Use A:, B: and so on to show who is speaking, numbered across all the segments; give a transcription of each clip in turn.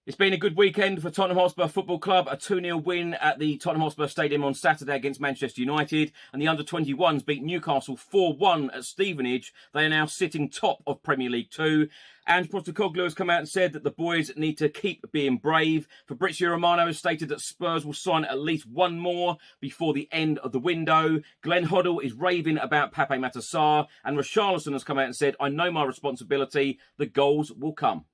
A: It's been a good weekend for Tottenham Hotspur Football Club. A 2-0 win at the Tottenham Hotspur Stadium on Saturday against Manchester United. And the under-21s beat Newcastle 4-1 at Stevenage. They are now sitting top of Premier League 2. Ange has come out and said that the boys need to keep being brave. Fabrizio Romano has stated that Spurs will sign at least one more before the end of the window. Hoddle is raving about Pape Sarr. And Richarlison has come out and said, I know my responsibility. The goals will come.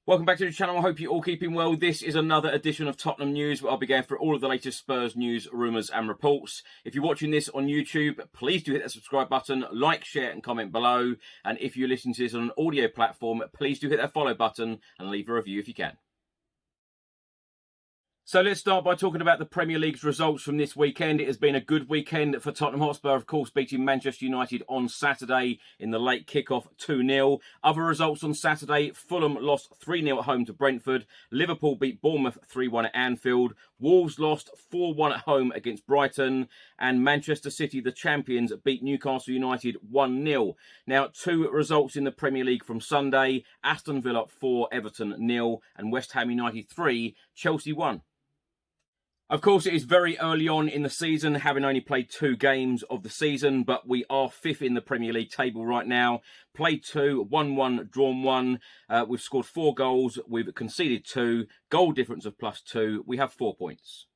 A: Welcome back to the channel. I hope you're all keeping well. This is another edition of Tottenham News, where I'll be going through all of the latest Spurs news, rumours and reports. If you're watching this on YouTube, please do hit that subscribe button, like, share and comment below. And if you're listening to this on an audio platform, please do hit that follow button and leave a review if you can. So let's start by talking about the Premier League's results from this weekend. It has been a good weekend for Tottenham Hotspur, of course, beating Manchester United on Saturday in the late kickoff 2-0. Other results on Saturday: Fulham lost 3-0 at home to Brentford. Liverpool beat Bournemouth 3-1 at Anfield. Wolves lost 4-1 at home against Brighton. And Manchester City, the champions, beat Newcastle United 1-0. Now, two results in the Premier League from Sunday: Aston Villa 4, Everton 0, and West Ham United 3, Chelsea 1. Of course, it is very early on in the season, having only played 2 games of the season, but we are 5th in the Premier League table right now. Played 2, won 1, drawn 1. We've scored 4 goals. We've conceded 2. Goal difference of +2. We have 4 points.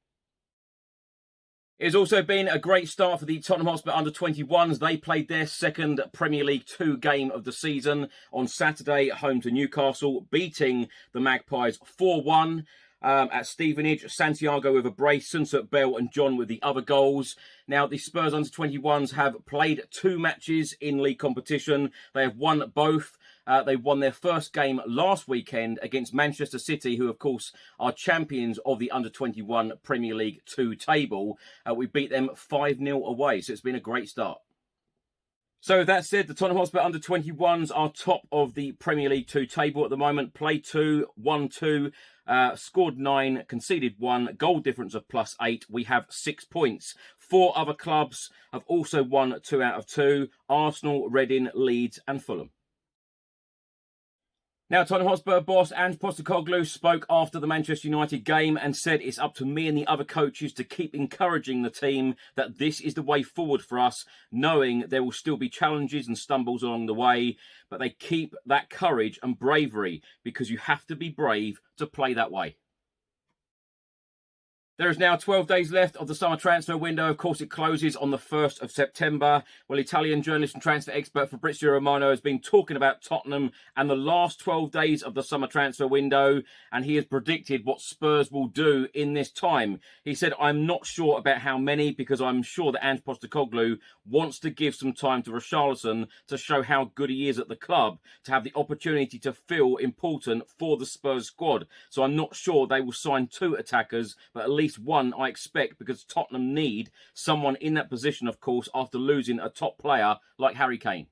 A: It has also been a great start for the Tottenham Hotspur under-21s. They played their second Premier League 2 game of the season on Saturday at home to Newcastle, beating the Magpies 4-1. At Stevenage, Santiago with a brace, Sunsuk Bell and John with the other goals. Now, the Spurs under-21s have played 2 matches in league competition. They have won both. They won their first game last weekend against Manchester City, who, of course, are champions of the under-21 Premier League 2 table. We beat them 5-0 away, so it's been a great start. So with that said, the Tottenham Hotspur under-21s are top of the Premier League 2 table at the moment. Played 2, won 2. Scored 9, conceded 1, goal difference of +8. We have 6 points. 4 other clubs have also won 2 out of 2. Arsenal, Reading, Leeds and Fulham. Now, Tottenham Hotspur boss Ange spoke after the Manchester United game and said it's up to me and the other coaches to keep encouraging the team that this is the way forward for us, knowing there will still be challenges and stumbles along the way, but they keep that courage and bravery because you have to be brave to play that way. There is now 12 days left of the summer transfer window. Of course, it closes on the 1st of September. Well, Italian journalist and transfer expert Fabrizio Romano has been talking about Tottenham and the last 12 days of the summer transfer window, and he has predicted what Spurs will do in this time. He said, I'm not sure about how many, because I'm sure that Ange Postecoglou wants to give some time to Richarlison to show how good he is at the club, to have the opportunity to feel important for the Spurs squad. So I'm not sure they will sign 2 attackers, but at least 1 I expect, because Tottenham need someone in that position, of course, after losing a top player like Harry Kane.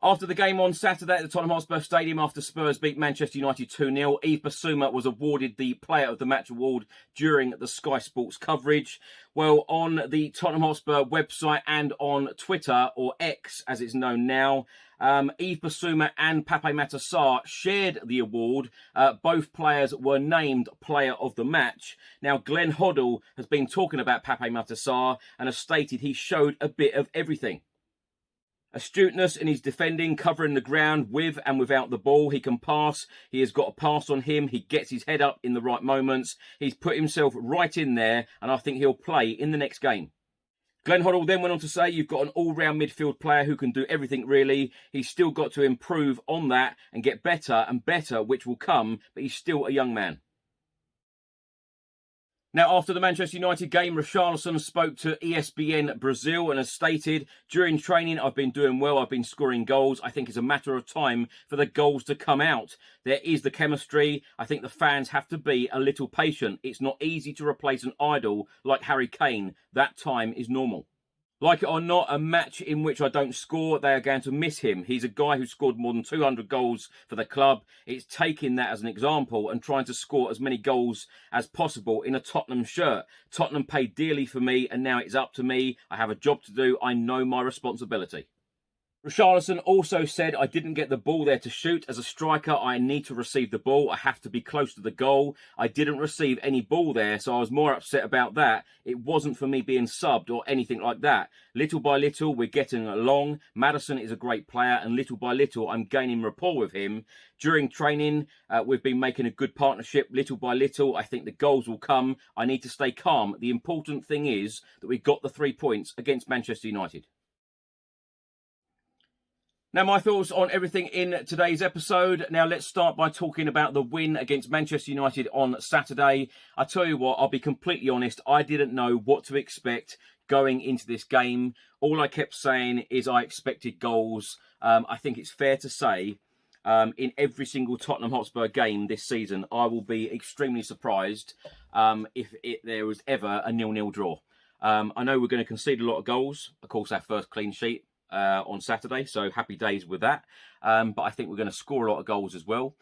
A: After the game on Saturday at the Tottenham Hotspur Stadium, after Spurs beat Manchester United 2-0, Yves Bissouma was awarded the Player of the Match award during the Sky Sports coverage. Well, on the Tottenham Hotspur website and on Twitter, or X as it's known now, Yves Bissouma and Pape Sarr shared the award. Both players were named Player of the Match. Now, Hoddle has been talking about Pape Sarr and has stated he showed a bit of everything. Astuteness in his defending, covering the ground with and without the ball. He can pass. He has got a pass on him. He gets his head up in the right moments. He's put himself right in there, and I think he'll play in the next game. Hoddle then went on to say, you've got an all-round midfield player who can do everything, really. He's still got to improve on that and get better and better, which will come, but he's still a young man. Now, after the Manchester United game, Richarlison spoke to ESPN Brazil and has stated, during training, I've been doing well. I've been scoring goals. I think it's a matter of time for the goals to come out. There is the chemistry. I think the fans have to be a little patient. It's not easy to replace an idol like Harry Kane. That time is normal. Like it or not, a match in which I don't score, they are going to miss him. He's a guy who scored more than 200 goals for the club. It's taking that as an example and trying to score as many goals as possible in a Tottenham shirt. Tottenham paid dearly for me, and now it's up to me. I have a job to do. I know my responsibility. Richarlison also said, I didn't get the ball there to shoot. As a striker, I need to receive the ball. I have to be close to the goal. I didn't receive any ball there, so I was more upset about that. It wasn't for me being subbed or anything like that. Little by little, we're getting along. Maddison is a great player, and little by little, I'm gaining rapport with him. During training, we've been making a good partnership. Little by little, I think the goals will come. I need to stay calm. The important thing is that we got the 3 points against Manchester United. Now, my thoughts on everything in today's episode. Now, let's start by talking about the win against Manchester United on Saturday. I tell you what, I'll be completely honest. I didn't know what to expect going into this game. All I kept saying is I expected goals. I think it's fair to say in every single Tottenham Hotspur game this season, I will be extremely surprised if there was ever a 0-0 draw. I know we're going to concede a lot of goals. Of course, our first clean sheet on Saturday, so happy days with that. But I think we're going to score a lot of goals as well.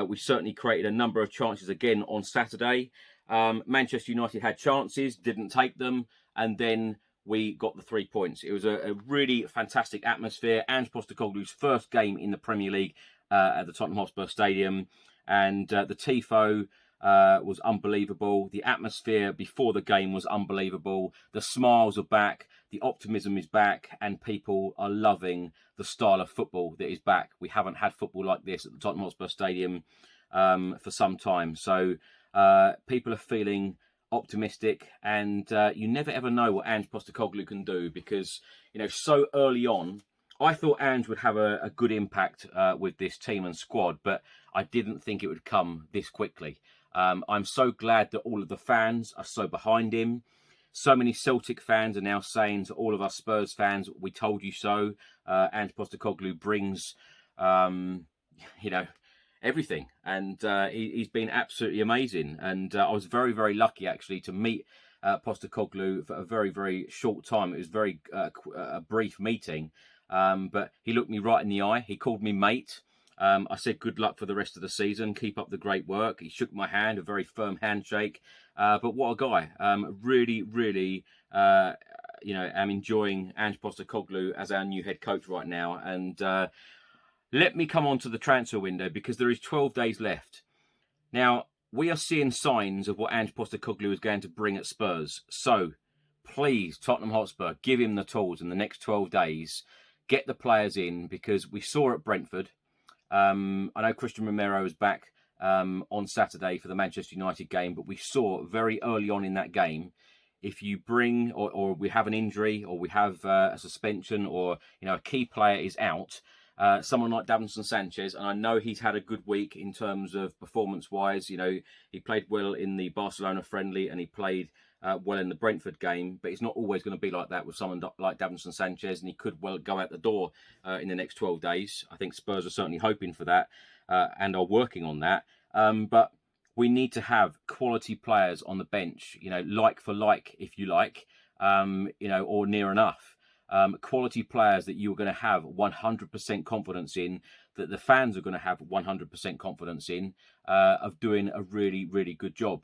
A: We certainly created a number of chances again on Saturday. Manchester United had chances, didn't take them, and then we got the 3 points. It was a really fantastic atmosphere. Ange Postecoglou's first game in the Premier League at the Tottenham Hotspur Stadium, and the tifo was unbelievable. The atmosphere before the game was unbelievable. The smiles are back. The optimism is back, and people are loving the style of football that is back. We haven't had football like this at the Tottenham Hotspur Stadium for some time. So people are feeling optimistic, and you never ever know what Ange Postecoglou can do, because, you know, so early on, I thought Ange would have a good impact with this team and squad, but I didn't think it would come this quickly. I'm so glad that all of the fans are so behind him. So many Celtic fans are now saying to all of us Spurs fans, we told you so. Ange Postecoglou brings, everything. And he's been absolutely amazing. And I was very, very lucky, actually, to meet Postecoglou for a very, very short time. It was very a brief meeting. But he looked me right in the eye. He called me mate. I said, good luck for the rest of the season. Keep up the great work. He shook my hand, a very firm handshake. But what a guy. Really, really, I'm enjoying Ange Postecoglou as our new head coach right now. And let me come on to the transfer window, because there is 12 days left. Now, we are seeing signs of what Ange Postecoglou is going to bring at Spurs. So, please, Tottenham Hotspur, give him the tools in the next 12 days. Get the players in, because we saw at Brentford. I know Christian Romero is back on Saturday for the Manchester United game, but we saw very early on in that game, if you bring or we have an injury, or we have a suspension, or a key player is out, someone like Davinson Sanchez, and I know he's had a good week in terms of performance-wise. He played well in the Barcelona friendly, and he played well in the Brentford game, but it's not always going to be like that with someone like Davinson Sanchez, and he could well go out the door in the next 12 days. I think Spurs are certainly hoping for that and are working on that. But we need to have quality players on the bench, like for like, if you like, or near enough. Quality players that you're going to have 100% confidence in, that the fans are going to have 100% confidence in, of doing a really, really good job.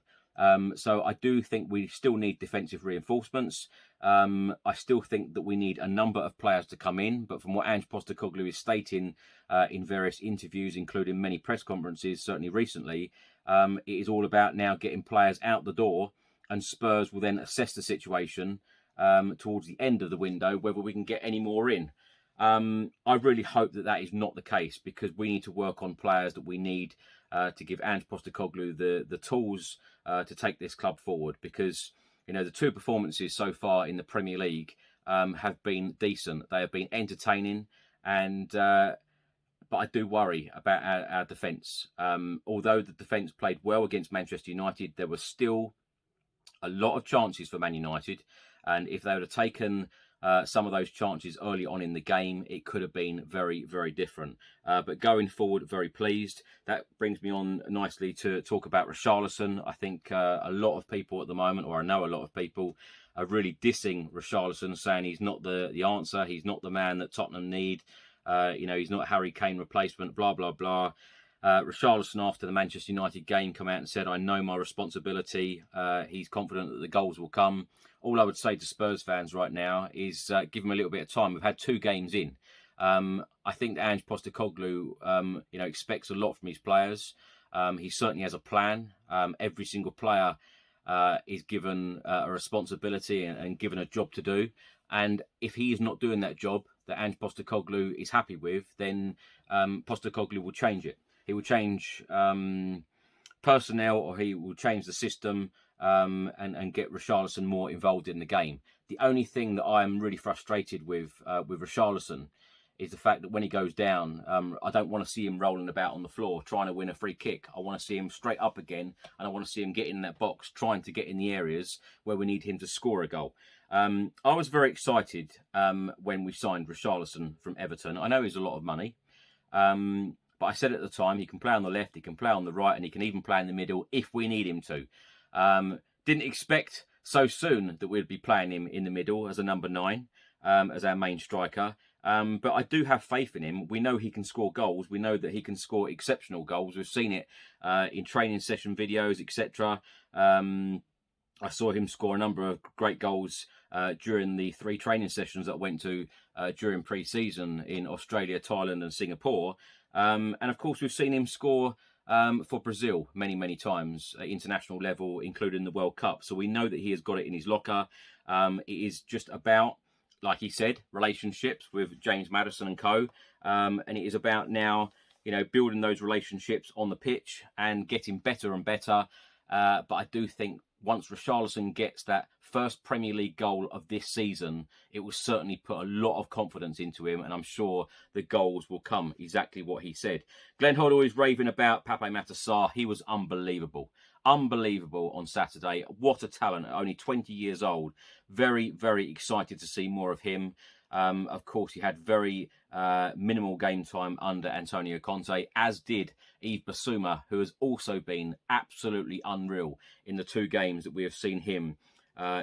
A: So I do think we still need defensive reinforcements. I still think that we need a number of players to come in, but from what Ange Postecoglou is stating in various interviews, including many press conferences, certainly recently, it is all about now getting players out the door, and Spurs will then assess the situation towards the end of the window, whether we can get any more in. I really hope that that is not the case, because we need to work on players that we need to give Ange Postecoglou the tools to take this club forward, because the two performances so far in the Premier League have been decent. They have been entertaining, and but I do worry about our defence. Although the defence played well against Manchester United, there were still a lot of chances for Man United, and if they would have taken some of those chances early on in the game, it could have been very, very different. But going forward, very pleased. That brings me on nicely to talk about Richarlison. I think a lot of people at the moment, or I know a lot of people, are really dissing Richarlison, saying he's not the answer, he's not the man that Tottenham need. He's not Harry Kane replacement, blah, blah, blah. Richarlison, after the Manchester United game, come out and said, I know my responsibility. He's confident that the goals will come. All I would say to Spurs fans right now is give him a little bit of time. We've had 2 games in. I think that Ange Postecoglou, expects a lot from his players. He certainly has a plan. Every single player is given a responsibility and given a job to do. And if he is not doing that job that Ange Postecoglou is happy with, then Postecoglou will change it. He will change personnel, or he will change the system and get Richarlison more involved in the game. The only thing that I'm really frustrated with Richarlison is the fact that when he goes down, I don't want to see him rolling about on the floor trying to win a free kick. I want to see him straight up again, and I want to see him get in that box, trying to get in the areas where we need him to score a goal. I was very excited when we signed Richarlison from Everton. I know he's a lot of money. But I said at the time, he can play on the left, he can play on the right, and he can even play in the middle if we need him to. Didn't expect so soon that we'd be playing him in the middle as a number 9, as our main striker. But I do have faith in him. We know he can score goals. We know that he can score exceptional goals. We've seen it in training session videos, etc. I saw him score a number of great goals during the 3 training sessions that I went to during pre-season in Australia, Thailand and Singapore. And of course, we've seen him score for Brazil many, many times at international level, including the World Cup. So we know that he has got it in his locker. It is just about, like he said, relationships with James Maddison and co. And it is about now, building those relationships on the pitch and getting better and better. But I do think once Richarlison gets that first Premier League goal of this season, it will certainly put a lot of confidence into him, and I'm sure the goals will come, exactly what he said. Glenn Hoddle is raving about Pape Matar Sarr. He was unbelievable. Unbelievable on Saturday. What a talent, only 20 years old. Very, very excited to see more of him. Of course, he had very minimal game time under Antonio Conte, as did Yves Bissouma, who has also been absolutely unreal in the 2 games that we have seen him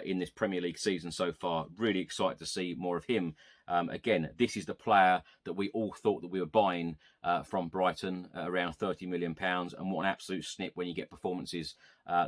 A: in this Premier League season so far. Really excited to see more of him. Again, this is the player that we all thought that we were buying from Brighton at around £30 million. And what an absolute snip when you get performances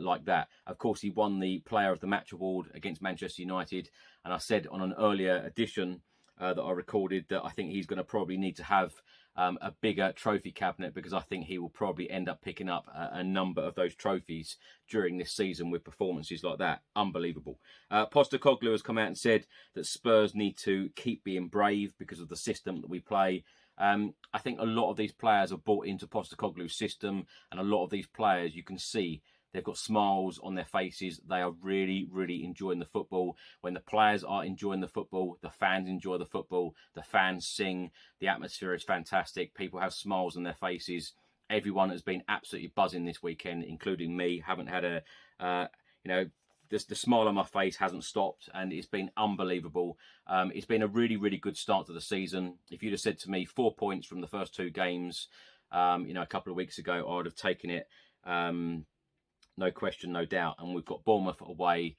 A: like that. Of course, he won the Player of the Match award against Manchester United. And I said on an earlier edition that I recorded that I think he's going to probably need to have a bigger trophy cabinet, because I think he will probably end up picking up a number of those trophies during this season with performances like that. Unbelievable. Postecoglou has come out and said that Spurs need to keep being brave because of the system that we play. I think a lot of these players are bought into Postecoglou's system, and a lot of these players, you can see they've got smiles on their faces. They are really, really enjoying the football. When the players are enjoying the football, the fans enjoy the football. The fans sing. The atmosphere is fantastic. People have smiles on their faces. Everyone has been absolutely buzzing this weekend, including me. Haven't had the smile on my face hasn't stopped, and it's been unbelievable. It's been a really, really good start to the season. If you'd have said to me 4 points from the first 2 games, a couple of weeks ago, I would have taken it. No question, no doubt. And we've got Bournemouth away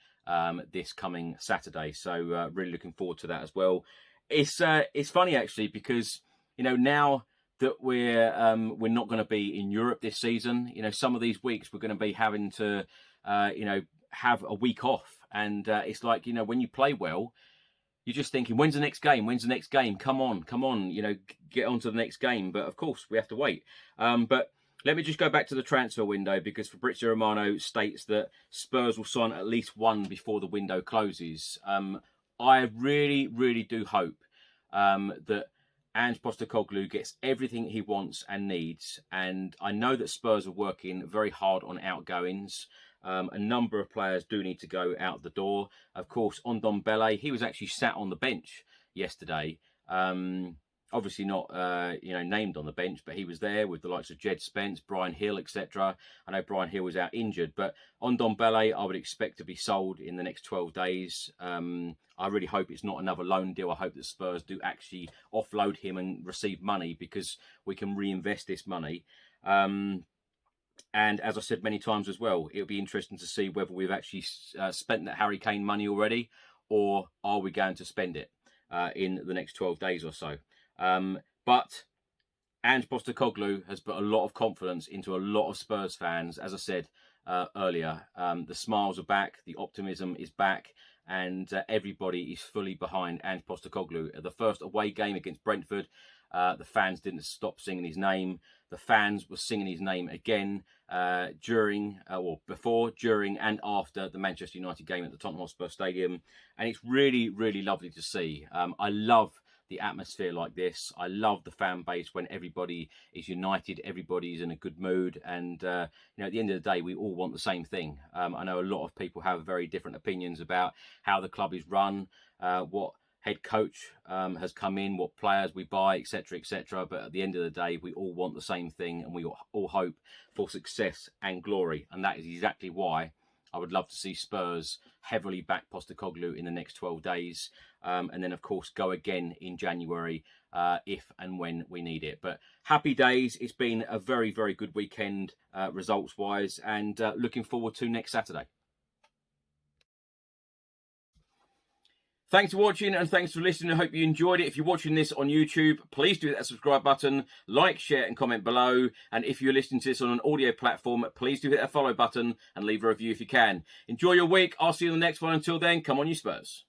A: this coming Saturday. So really looking forward to that as well. It's funny, actually, because, now that we're not going to be in Europe this season, some of these weeks we're going to be having to, have a week off. And it's like, when you play well, you're just thinking, when's the next game? When's the next game? Come on, get on to the next game. But of course, we have to wait. But let me just go back to the transfer window, because Fabrizio Romano states that Spurs will sign at least one before the window closes. I really, really do hope that Ange Postecoglou gets everything he wants and needs. And I know that Spurs are working very hard on outgoings. A number of players do need to go out the door. Of course, Ndombele, he was actually sat on the bench yesterday. Obviously not, named on the bench, but he was there with the likes of Jed Spence, Brian Hill, etc. I know Brian Hill was out injured, but on Ndombele, I would expect to be sold in the next 12 days. I really hope it's not another loan deal. I hope that Spurs do actually offload him and receive money, because we can reinvest this money. And as I said many times as well, it'll be interesting to see whether we've actually spent that Harry Kane money already, or are we going to spend it in the next 12 days or so. But Ange Postecoglou has put a lot of confidence into a lot of Spurs fans. As I said earlier, the smiles are back, the optimism is back, and everybody is fully behind Ange Postecoglou. The first away game against Brentford, the fans didn't stop singing his name. The fans were singing his name again before, during, and after the Manchester United game at the Tottenham Hotspur Stadium. And it's really, really lovely to see. I love the atmosphere like this. I love the fan base when everybody is united, everybody's in a good mood, and at the end of the day, we all want the same thing. I know a lot of people have very different opinions about how the club is run, what head coach has come in, what players we buy, etc., etc. But at the end of the day, we all want the same thing, and we all hope for success and glory. And that is exactly why I would love to see Spurs heavily back Postecoglou in the next 12 days. And then, of course, go again in January if and when we need it. But happy days. It's been a very, very good weekend results-wise, and looking forward to next Saturday. Thanks for watching, and thanks for listening. I hope you enjoyed it. If you're watching this on YouTube, please do hit that subscribe button, like, share, and comment below. And if you're listening to this on an audio platform, please do hit that follow button and leave a review if you can. Enjoy your week. I'll see you in the next one. Until then, come on, you Spurs.